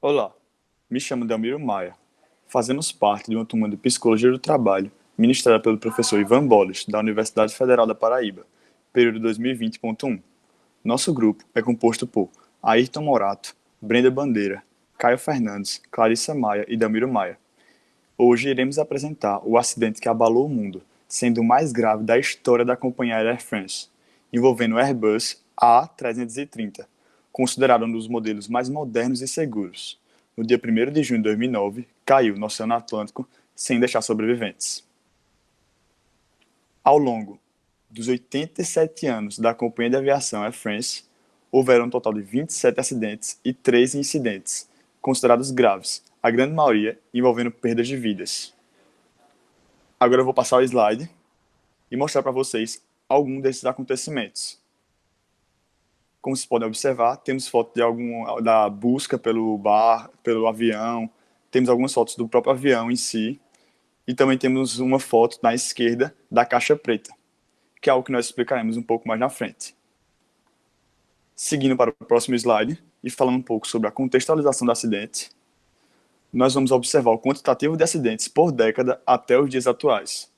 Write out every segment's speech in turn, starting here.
Olá, me chamo Delmiro Maia. Fazemos parte de uma turma de Psicologia do Trabalho, ministrada pelo professor Ivan Boles, da Universidade Federal da Paraíba, período 2020.1. Nosso grupo é composto por Ayrton Morato, Brenda Bandeira, Caio Fernandes, Clarissa Maia e Delmiro Maia. Hoje iremos apresentar o acidente que abalou o mundo, sendo o mais grave da história da companhia aérea Air France, envolvendo o Airbus A330, considerado um dos modelos mais modernos e seguros. No dia 1º de junho de 2009, caiu no Oceano Atlântico sem deixar sobreviventes. Ao longo dos 87 anos da companhia de aviação Air France, houveram um total de 27 acidentes e 13 incidentes, considerados graves, a grande maioria envolvendo perdas de vidas. Agora eu vou passar o slide e mostrar para vocês algum desses acontecimentos. Como vocês podem observar, temos fotos da busca pelo avião, temos algumas fotos do próprio avião em si, e também temos uma foto na esquerda da caixa preta, que é algo que nós explicaremos um pouco mais na frente. Seguindo para o próximo slide, e falando um pouco sobre a contextualização do acidente, nós vamos observar o quantitativo de acidentes por década até os dias atuais.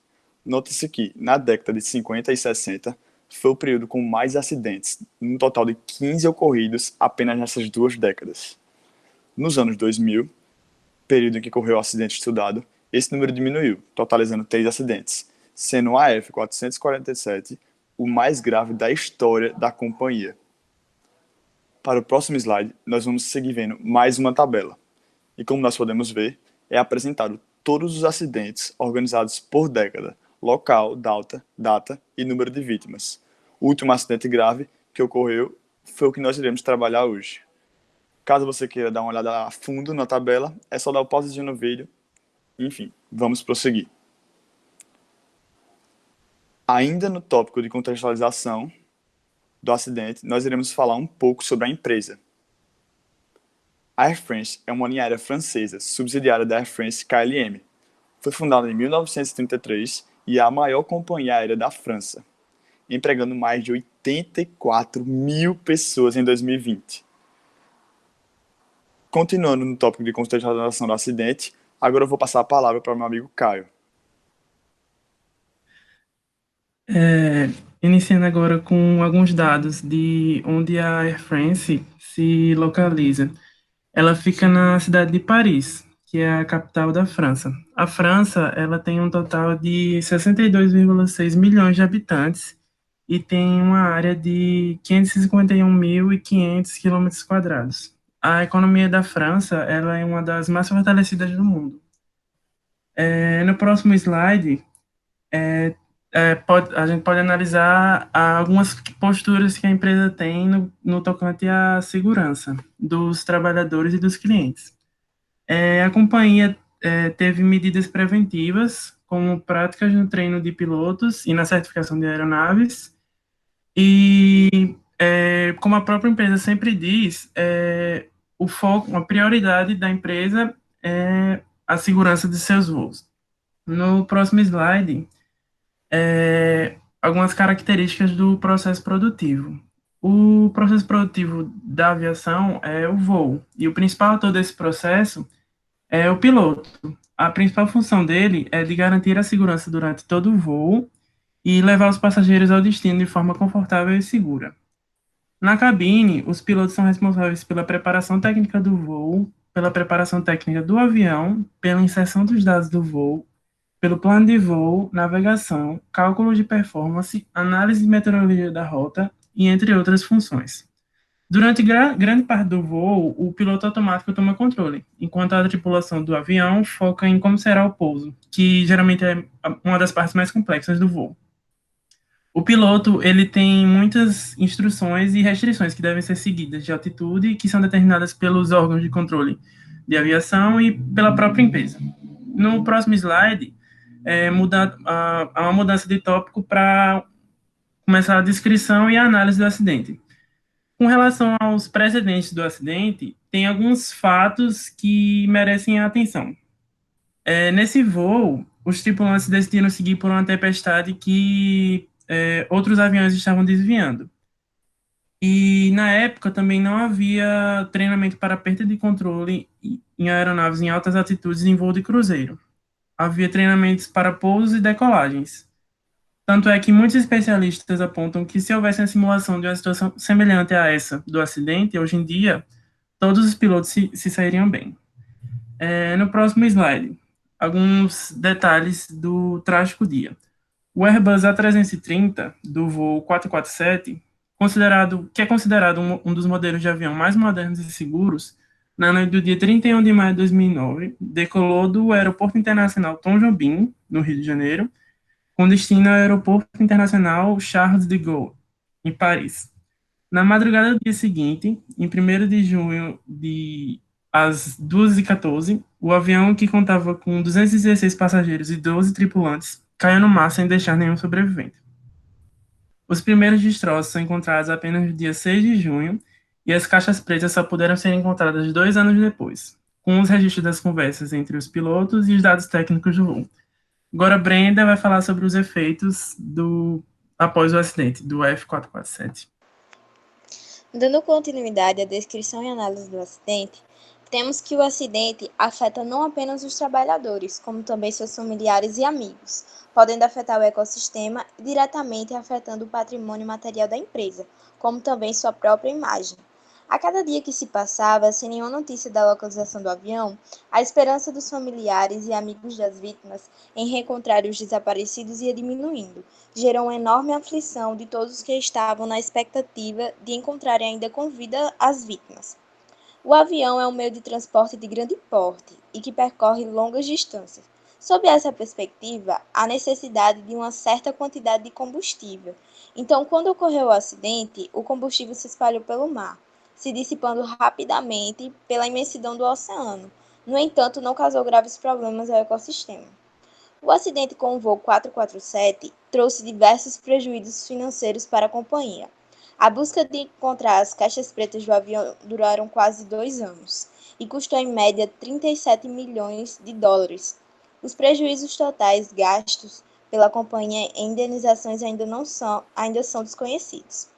Note-se que, na década de 50 e 60, foi o período com mais acidentes, um total de 15 ocorridos apenas nessas duas décadas. Nos anos 2000, período em que ocorreu o acidente estudado, esse número diminuiu, totalizando 3 acidentes, sendo o AF447 o mais grave da história da companhia. Para o próximo slide, nós vamos seguir vendo mais uma tabela. E como nós podemos ver, é apresentado todos os acidentes organizados por década, local, data e número de vítimas. O último acidente grave que ocorreu foi o que nós iremos trabalhar hoje. Caso você queira dar uma olhada a fundo na tabela, é só dar o pausezinho no vídeo. Enfim, vamos prosseguir. Ainda no tópico de contextualização do acidente, nós iremos falar um pouco sobre a empresa. A Air France é uma linha aérea francesa, subsidiária da Air France KLM. Foi fundada em 1933 e é a maior companhia aérea da França, empregando mais de 84 mil pessoas em 2020. Continuando no tópico de contextualização do acidente, agora eu vou passar a palavra para o meu amigo Caio. É, Iniciando agora com alguns dados de onde a Air France se localiza. Ela fica na cidade de Paris, que é a capital da França. A França, ela tem um total de 62,6 milhões de habitantes e tem uma área de 551.500 quilômetros quadrados. A economia da França, ela é uma das mais fortalecidas do mundo. No próximo slide, a gente pode analisar algumas posturas que a empresa tem no tocante à segurança dos trabalhadores e dos clientes. A companhia teve medidas preventivas, como práticas no treino de pilotos e na certificação de aeronaves, e, como a própria empresa sempre diz, o foco, a prioridade da empresa é a segurança de seus voos. No próximo slide, algumas características do processo produtivo. O processo produtivo da aviação é o voo, e o principal ator desse processo é o piloto. A principal função dele é de garantir a segurança durante todo o voo e levar os passageiros ao destino de forma confortável e segura. Na cabine, os pilotos são responsáveis pela preparação técnica do voo, pela preparação técnica do avião, pela inserção dos dados do voo, pelo plano de voo, navegação, cálculo de performance, análise de meteorologia da rota e entre outras funções. Durante grande parte do voo, o piloto automático toma controle, enquanto a tripulação do avião foca em como será o pouso, que geralmente é uma das partes mais complexas do voo. O piloto, ele tem muitas instruções e restrições que devem ser seguidas de altitude, que são determinadas pelos órgãos de controle de aviação e pela própria empresa. No próximo slide, há uma mudança de tópico para começar a descrição e a análise do acidente. Com relação aos precedentes do acidente, tem alguns fatos que merecem a atenção. Nesse voo, os tripulantes decidiram seguir por uma tempestade que outros aviões estavam desviando. E na época também não havia treinamento para perda de controle em aeronaves em altas altitudes em voo de cruzeiro. Havia treinamentos para pousos e decolagens. Tanto é que muitos especialistas apontam que se houvesse uma simulação de uma situação semelhante a essa do acidente, hoje em dia, todos os pilotos se sairiam bem. No próximo slide, alguns detalhes do trágico dia. O Airbus A330 do voo 447, que é considerado um dos modelos de avião mais modernos e seguros, na noite do dia 31 de maio de 2009, decolou do Aeroporto Internacional Tom Jobim, no Rio de Janeiro, com destino ao Aeroporto Internacional Charles de Gaulle, em Paris. Na madrugada do dia seguinte, em 1º de junho, às 2h14, o avião, que contava com 216 passageiros e 12 tripulantes, caiu no mar sem deixar nenhum sobrevivente. Os primeiros destroços são encontrados apenas no dia 6 de junho e as caixas pretas só puderam ser encontradas 2 anos depois, com os registros das conversas entre os pilotos e os dados técnicos do voo. Agora, Brenda vai falar sobre os efeitos após o acidente do F447. Dando continuidade à descrição e análise do acidente, temos que o acidente afeta não apenas os trabalhadores, como também seus familiares e amigos, podendo afetar o ecossistema e diretamente afetando o patrimônio material da empresa, como também sua própria imagem. A cada dia que se passava sem nenhuma notícia da localização do avião, a esperança dos familiares e amigos das vítimas em reencontrar os desaparecidos ia diminuindo, gerou uma enorme aflição de todos que estavam na expectativa de encontrarem ainda com vida as vítimas. O avião é um meio de transporte de grande porte e que percorre longas distâncias. Sob essa perspectiva, há necessidade de uma certa quantidade de combustível. Então, quando ocorreu o acidente, o combustível se espalhou pelo mar, se dissipando rapidamente pela imensidão do oceano. No entanto, não causou graves problemas ao ecossistema. O acidente com o voo 447 trouxe diversos prejuízos financeiros para a companhia. A busca de encontrar as caixas pretas do avião duraram quase 2 anos e custou em média 37 milhões de dólares. Os prejuízos totais gastos pela companhia em indenizações ainda são desconhecidos.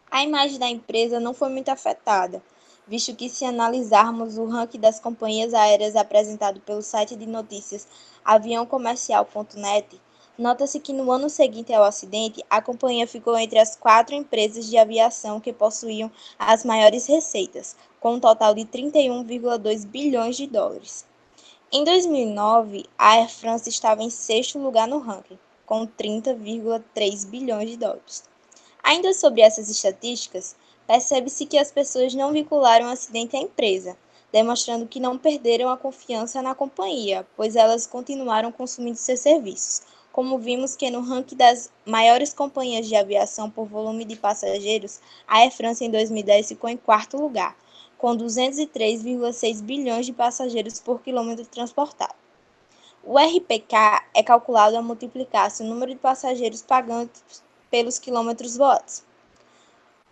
A imagem da empresa não foi muito afetada, visto que, se analisarmos o ranking das companhias aéreas apresentado pelo site de notícias aviãocomercial.net, nota-se que no ano seguinte ao acidente, a companhia ficou entre as 4 empresas de aviação que possuíam as maiores receitas, com um total de 31,2 bilhões de dólares. Em 2009, a Air France estava em sexto lugar no ranking, com 30,3 bilhões de dólares. Ainda sobre essas estatísticas, percebe-se que as pessoas não vincularam o acidente à empresa, demonstrando que não perderam a confiança na companhia, pois elas continuaram consumindo seus serviços. Como vimos que no ranking das maiores companhias de aviação por volume de passageiros, a Air France em 2010 ficou em quarto lugar, com 203,6 bilhões de passageiros por quilômetro transportado. O RPK é calculado a multiplicar-se o número de passageiros pagantes pelos quilômetros voados.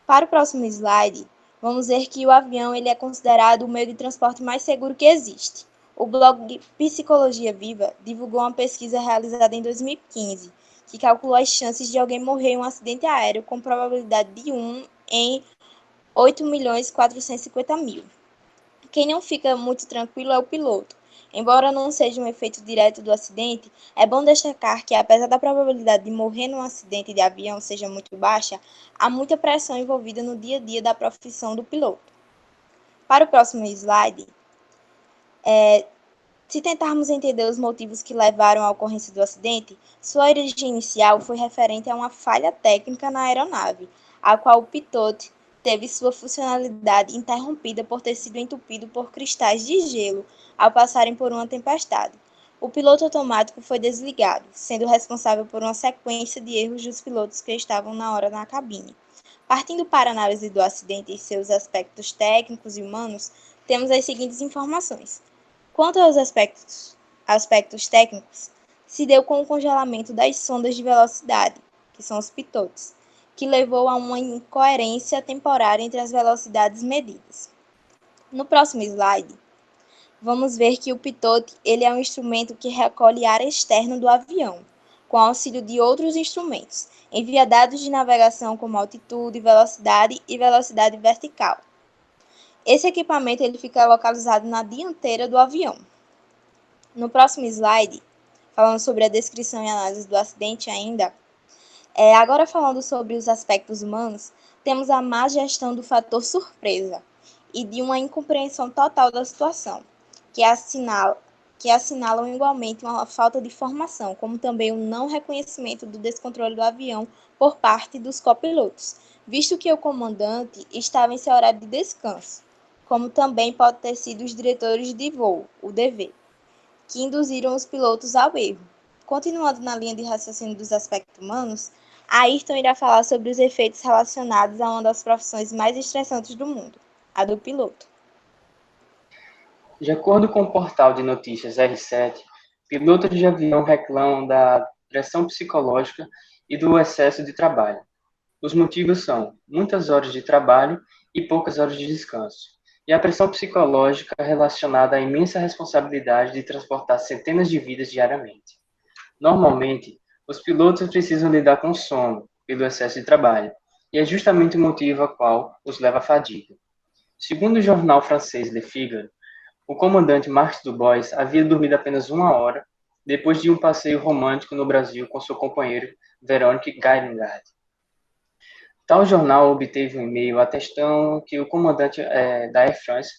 Para o próximo slide, vamos ver que o avião ele é considerado o meio de transporte mais seguro que existe. O blog Psicologia Viva divulgou uma pesquisa realizada em 2015, que calculou as chances de alguém morrer em um acidente aéreo com probabilidade de 1 em 8.450.000. Quem não fica muito tranquilo é o piloto. Embora não seja um efeito direto do acidente, é bom destacar que, apesar da probabilidade de morrer num acidente de avião seja muito baixa, há muita pressão envolvida no dia a dia da profissão do piloto. Para o próximo slide, se tentarmos entender os motivos que levaram à ocorrência do acidente, sua origem inicial foi referente a uma falha técnica na aeronave, a qual o piloto teve sua funcionalidade interrompida por ter sido entupido por cristais de gelo ao passarem por uma tempestade. O piloto automático foi desligado, sendo responsável por uma sequência de erros dos pilotos que estavam na hora na cabine. Partindo para a análise do acidente e seus aspectos técnicos e humanos, temos as seguintes informações. Quanto aos aspectos técnicos, se deu com o congelamento das sondas de velocidade, que são os pilotos, que levou a uma incoerência temporária entre as velocidades medidas. No próximo slide, vamos ver que o pitot ele é um instrumento que recolhe ar externo do avião, com auxílio de outros instrumentos. Envia dados de navegação como altitude, velocidade e velocidade vertical. Esse equipamento ele fica localizado na dianteira do avião. No próximo slide, falando sobre a descrição e análise do acidente ainda, agora falando sobre os aspectos humanos, temos a má gestão do fator surpresa e de uma incompreensão total da situação, que assinalam igualmente uma falta de formação, como também o não reconhecimento do descontrole do avião por parte dos copilotos, visto que o comandante estava em seu horário de descanso, como também pode ter sido os diretores de voo, o DV, que induziram os pilotos ao erro. Continuando na linha de raciocínio dos aspectos humanos, Ayrton irá falar sobre os efeitos relacionados a uma das profissões mais estressantes do mundo, a do piloto. De acordo com o portal de notícias R7, pilotos de avião reclamam da pressão psicológica e do excesso de trabalho. Os motivos são muitas horas de trabalho e poucas horas de descanso, e a pressão psicológica relacionada à imensa responsabilidade de transportar centenas de vidas diariamente. Normalmente, os pilotos precisam lidar com sono pelo excesso de trabalho, e é justamente o motivo ao qual os leva à fadiga. Segundo o jornal francês Le Figaro, o comandante Marx Dubois havia dormido apenas 1 hora depois de um passeio romântico no Brasil com seu companheiro Véronique Guillengaard. Tal jornal obteve um e-mail atestando que o comandante da Air France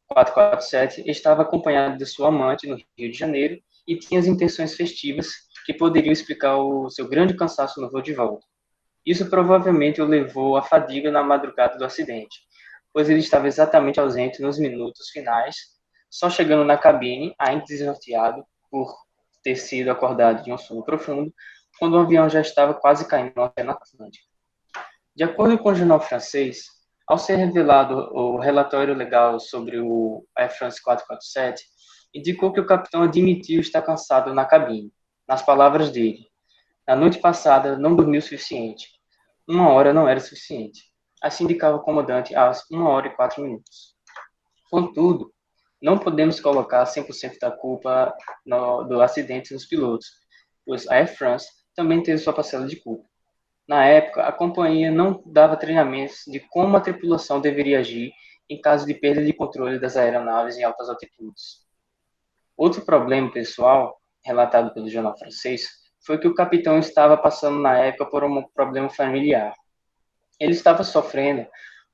447 estava acompanhado de sua amante no Rio de Janeiro e tinha as intenções festivas que poderiam explicar o seu grande cansaço no voo de volta. Isso provavelmente o levou à fadiga na madrugada do acidente, pois ele estava exatamente ausente nos minutos finais, só chegando na cabine, ainda desnorteado por ter sido acordado de um sono profundo, quando o avião já estava quase caindo no Oceano Atlântico. De acordo com o jornal francês, ao ser revelado o relatório legal sobre o Air France 447, indicou que o capitão admitiu estar cansado na cabine. Nas palavras dele, na noite passada não dormiu o suficiente. 1 hora não era suficiente. Assim indicava o comandante às 1 hora e 4 minutos. Contudo, não podemos colocar 100% da culpa do acidente nos pilotos, pois a Air France também teve sua parcela de culpa. Na época, a companhia não dava treinamentos de como a tripulação deveria agir em caso de perda de controle das aeronaves em altas altitudes. Outro problema pessoal, relatado pelo jornal francês, foi que o capitão estava passando na época por um problema familiar. Ele estava sofrendo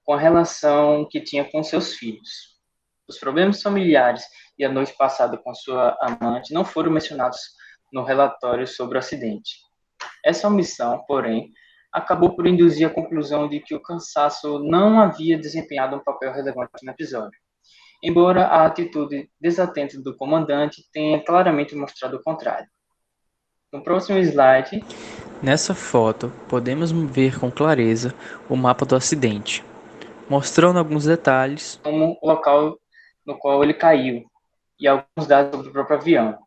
com a relação que tinha com seus filhos. Os problemas familiares e a noite passada com sua amante não foram mencionados no relatório sobre o acidente. Essa omissão, porém, acabou por induzir a conclusão de que o cansaço não havia desempenhado um papel relevante no episódio, embora a atitude desatenta do comandante tenha claramente mostrado o contrário. No próximo slide, nessa foto, podemos ver com clareza o mapa do acidente, mostrando alguns detalhes, como o local no qual ele caiu e alguns dados sobre o próprio avião,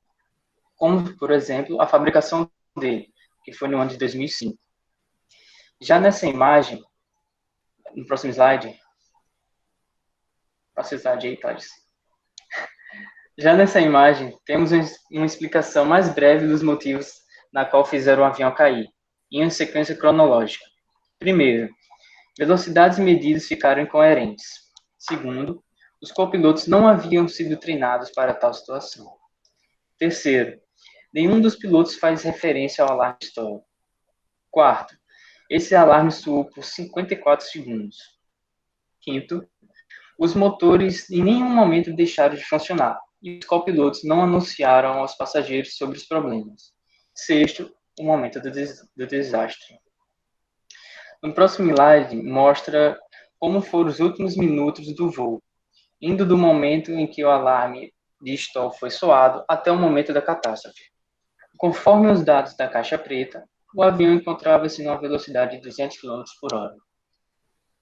como, por exemplo, a fabricação dele, que foi no ano de 2005. Já nessa imagem, no próximo slide, passa o slide aí, Thales. Já nessa imagem, temos uma explicação mais breve dos motivos na qual fizeram o avião cair, em uma sequência cronológica. Primeiro, velocidades medidas ficaram incoerentes. Segundo, os copilotos não haviam sido treinados para tal situação. Terceiro, nenhum dos pilotos faz referência ao alarme stall. Quarto, esse alarme soou por 54 segundos. Quinto, os motores em nenhum momento deixaram de funcionar e os copilotos não anunciaram aos passageiros sobre os problemas. Sexto, o momento do desastre. No próximo slide, mostra como foram os últimos minutos do voo, indo do momento em que o alarme de stall foi soado até o momento da catástrofe. Conforme os dados da caixa preta, o avião encontrava-se numa velocidade de 200 km por hora.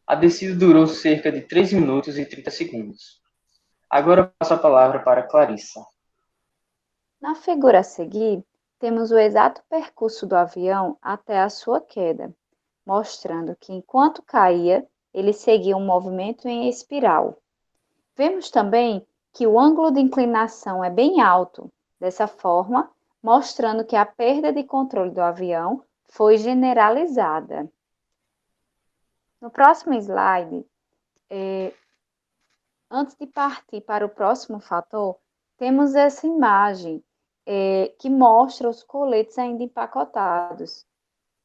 A descida durou cerca de 3 minutos e 30 segundos. Agora passo a palavra para Clarissa. Na figura a seguir, temos o exato percurso do avião até a sua queda, mostrando que enquanto caía, ele seguia um movimento em espiral. Vemos também que o ângulo de inclinação é bem alto. Dessa forma, mostrando que a perda de controle do avião foi generalizada. No próximo slide, antes de partir para o próximo fator, temos essa imagem que mostra os coletes ainda empacotados.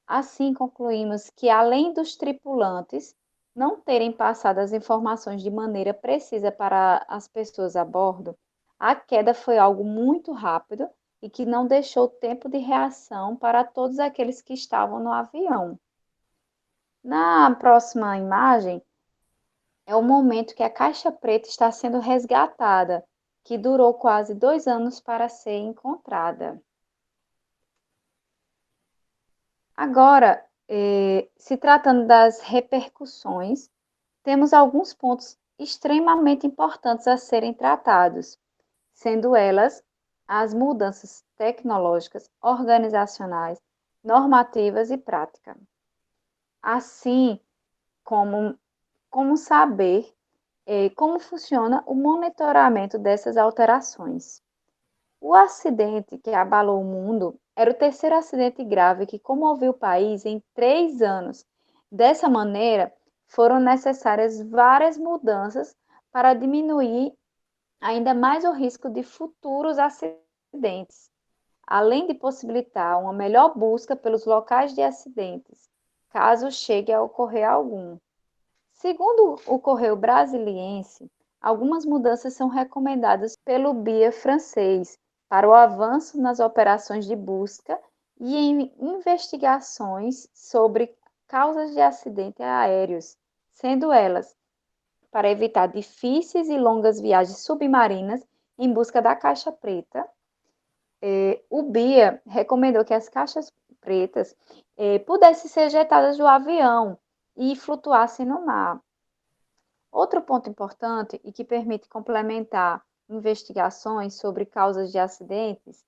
Assim, concluímos que, além dos tripulantes não terem passado as informações de maneira precisa para as pessoas a bordo, a queda foi algo muito rápido e que não deixou tempo de reação para todos aqueles que estavam no avião. Na próxima imagem, é o momento que a caixa preta está sendo resgatada, que durou quase 2 anos para ser encontrada. Agora, se tratando das repercussões, temos alguns pontos extremamente importantes a serem tratados, sendo elas as mudanças tecnológicas, organizacionais, normativas e práticas. Assim como saber como funciona o monitoramento dessas alterações. O acidente que abalou o mundo era o terceiro acidente grave que comoveu o país em 3 anos. Dessa maneira, foram necessárias várias mudanças para diminuir ainda mais o risco de futuros acidentes, além de possibilitar uma melhor busca pelos locais de acidentes, caso chegue a ocorrer algum. Segundo o Correio Brasiliense, algumas mudanças são recomendadas pelo BIA francês para o avanço nas operações de busca e em investigações sobre causas de acidentes aéreos, sendo elas para evitar difíceis e longas viagens submarinas em busca da caixa preta. O BIA recomendou que as caixas pretas pudessem ser ejetadas do avião e flutuassem no mar. Outro ponto importante e que permite complementar investigações sobre causas de acidentes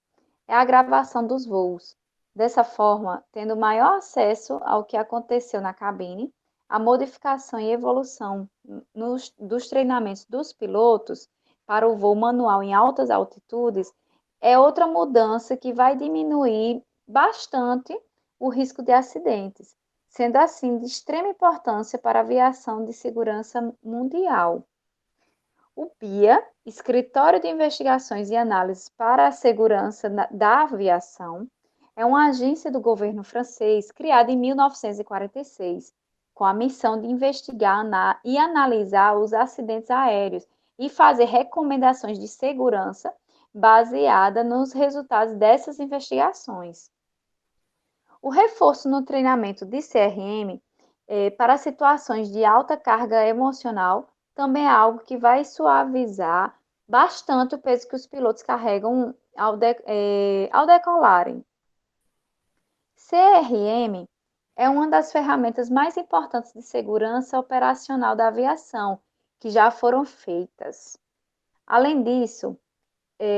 é a gravação dos voos. Dessa forma, tendo maior acesso ao que aconteceu na cabine, a modificação e evolução dos treinamentos dos pilotos para o voo manual em altas altitudes é outra mudança que vai diminuir bastante o risco de acidentes, sendo assim de extrema importância para a aviação de segurança mundial. O BIA, Escritório de Investigações e Análises para a Segurança da Aviação, é uma agência do governo francês criada em 1946, com a missão de investigar e analisar os acidentes aéreos e fazer recomendações de segurança baseada nos resultados dessas investigações. O reforço no treinamento de CRM para situações de alta carga emocional também é algo que vai suavizar bastante o peso que os pilotos carregam ao decolarem. CRM é uma das ferramentas mais importantes de segurança operacional da aviação que já foram feitas. Além disso,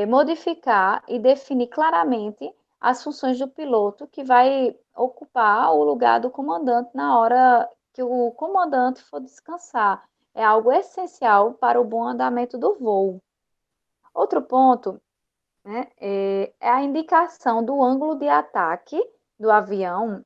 modificar e definir claramente as funções do piloto que vai ocupar o lugar do comandante na hora que o comandante for descansar. É algo essencial para o bom andamento do voo. Outro ponto, né, é a indicação do ângulo de ataque do avião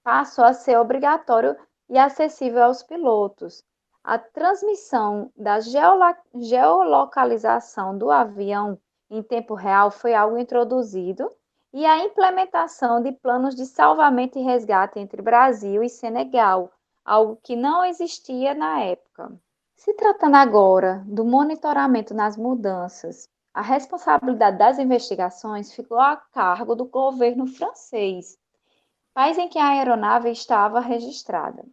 passou a ser obrigatório e acessível aos pilotos. A transmissão da geolocalização do avião em tempo real foi algo introduzido e a implementação de planos de salvamento e resgate entre Brasil e Senegal, algo que não existia na época. Se tratando agora do monitoramento nas mudanças, a responsabilidade das investigações ficou a cargo do governo francês, país em que a aeronave estava registrada.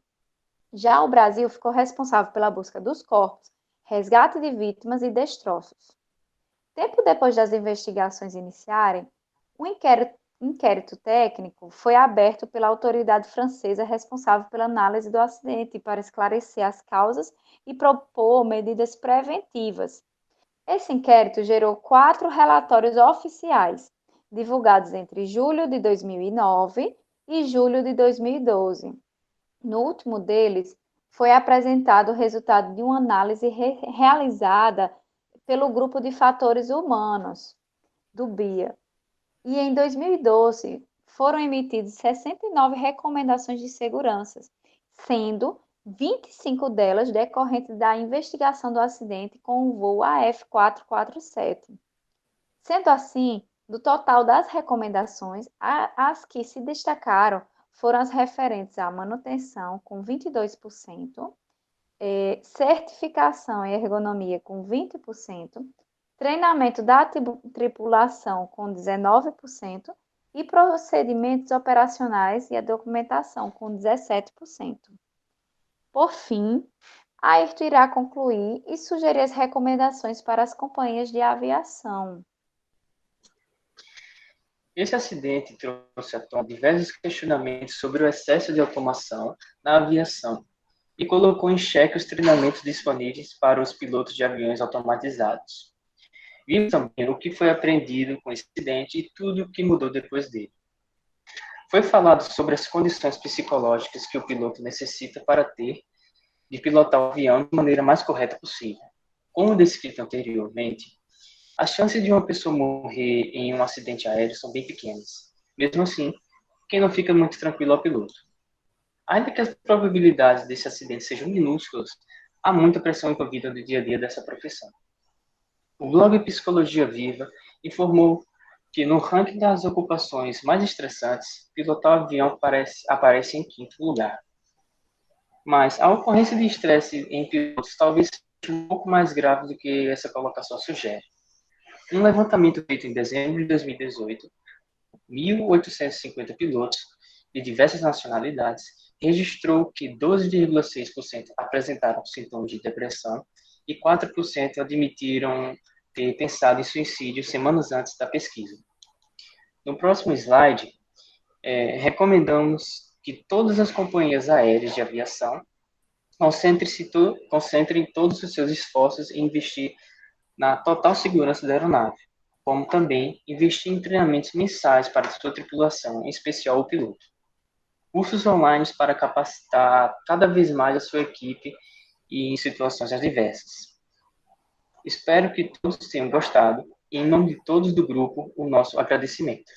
Já o Brasil ficou responsável pela busca dos corpos, resgate de vítimas e destroços. Tempo depois das investigações iniciarem, um inquérito técnico foi aberto pela autoridade francesa responsável pela análise do acidente para esclarecer as causas e propor medidas preventivas. Esse inquérito gerou 4 relatórios oficiais, divulgados entre julho de 2009 e julho de 2012. No último deles, foi apresentado o resultado de uma análise realizada pelo Grupo de Fatores Humanos, do BIA. E em 2012 foram emitidas 69 recomendações de segurança, sendo 25 delas decorrentes da investigação do acidente com o voo AF447. Sendo assim, do total das recomendações, as que se destacaram foram as referentes à manutenção, com 22%, certificação e ergonomia, com 20%, treinamento da tripulação, com 19%, e procedimentos operacionais e a documentação, com 17%. Por fim, a Ayrton irá concluir e sugerir as recomendações para as companhias de aviação. Esse acidente trouxe à tona diversos questionamentos sobre o excesso de automação na aviação e colocou em xeque os treinamentos disponíveis para os pilotos de aviões automatizados. Vimos também o que foi aprendido com esse acidente e tudo o que mudou depois dele. Foi falado sobre as condições psicológicas que o piloto necessita para ter de pilotar o avião de maneira mais correta possível. Como descrito anteriormente, as chances de uma pessoa morrer em um acidente aéreo são bem pequenas. Mesmo assim, quem não fica muito tranquilo é o piloto. Ainda que as probabilidades desse acidente sejam minúsculas, há muita pressão envolvida no dia a dia dessa profissão. O blog Psicologia Viva informou que no ranking das ocupações mais estressantes, pilotar o avião aparece em quinto lugar. Mas a ocorrência de estresse em pilotos talvez seja um pouco mais grave do que essa colocação sugere. Um levantamento feito em dezembro de 2018, 1.850 pilotos de diversas nacionalidades registrou que 12,6% apresentaram sintomas de depressão e 4% admitiram ter pensado em suicídio semanas antes da pesquisa. No próximo slide, recomendamos que todas as companhias aéreas de aviação concentrem todos os seus esforços em investir na total segurança da aeronave, como também investir em treinamentos mensais para sua tripulação, em especial o piloto. Cursos online para capacitar cada vez mais a sua equipe e em situações adversas. Espero que todos tenham gostado e, em nome de todos do grupo, o nosso agradecimento.